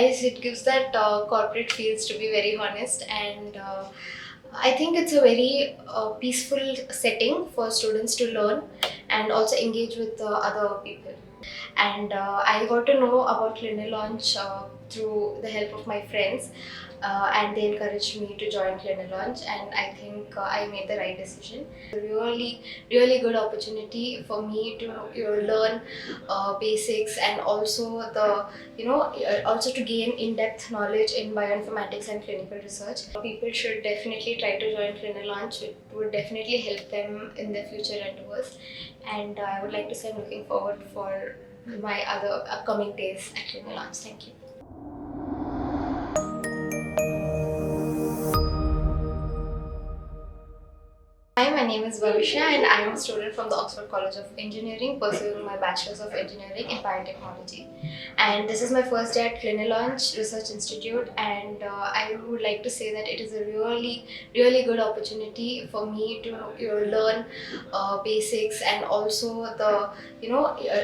nice. It gives that corporate feels, to be very honest, and I think it's a very peaceful setting for students to learn and also engage with other people. And I got to know about Clinilaunch through the help of my friends, and they encouraged me to join Clinilaunch, and I think I made the right decision. A really good opportunity for me to learn basics, and also also to gain in-depth knowledge in bioinformatics and clinical research. People should definitely try to join Clinilaunch. It would definitely help them in their future endeavors, and I would like to say I'm looking forward for my other upcoming days at Clinilaunch. Thank you. Hi, my name is Bhavisha, and I am a student from the Oxford College of Engineering, pursuing my Bachelor's of Engineering in Biotechnology. And this is my first day at Clinilaunch Research Institute, and I would like to say that it is a really good opportunity for me to learn basics, and also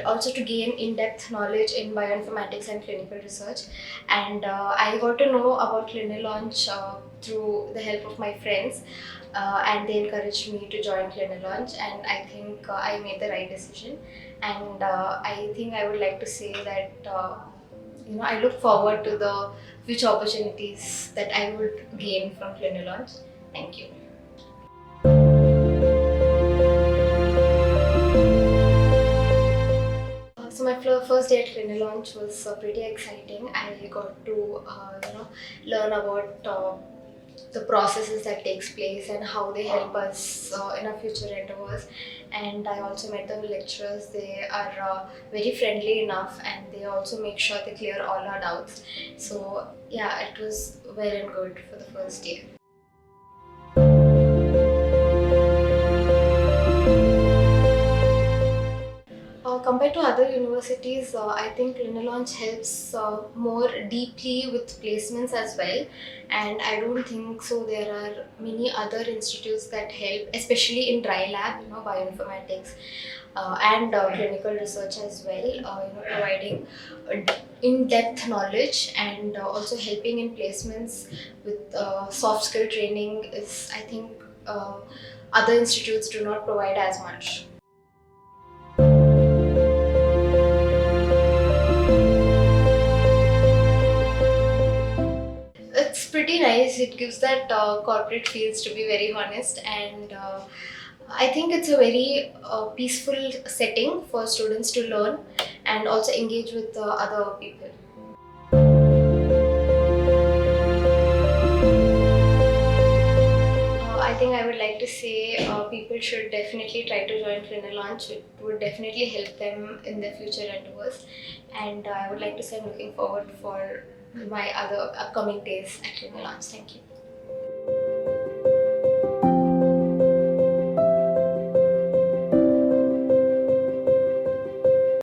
also to gain in-depth knowledge in bioinformatics and clinical research. And I got to know about Clinilaunch through the help of my friends, and they encouraged me to join Clinilaunch, and I think I made the right decision. And I think I would like to say that I look forward to the future opportunities that I would gain from Clinilaunch. Thank you. So my first day at Clinilaunch was pretty exciting. I got to learn about the processes that takes place and how they help us in our future endeavors. And I also met the lecturers. They are very friendly enough, and they also make sure they clear all our doubts. So yeah, it was well and good for the first year. Compared to other universities, I think Clinilaunch helps more deeply with placements as well, and I don't think so there are many other institutes that help, especially in dry lab, bioinformatics, and clinical research as well. Providing in-depth knowledge, and also helping in placements with soft skill training is, I think, other institutes do not provide as much. It's pretty nice. It gives that corporate feels, to be very honest, and I think it's a very peaceful setting for students to learn and also engage with other people. I think I would like to say people should definitely try to join Clinilaunch. It would definitely help them in their future endeavors, and I would like to say I'm looking forward for my other upcoming days at Clinilaunch. Thank you.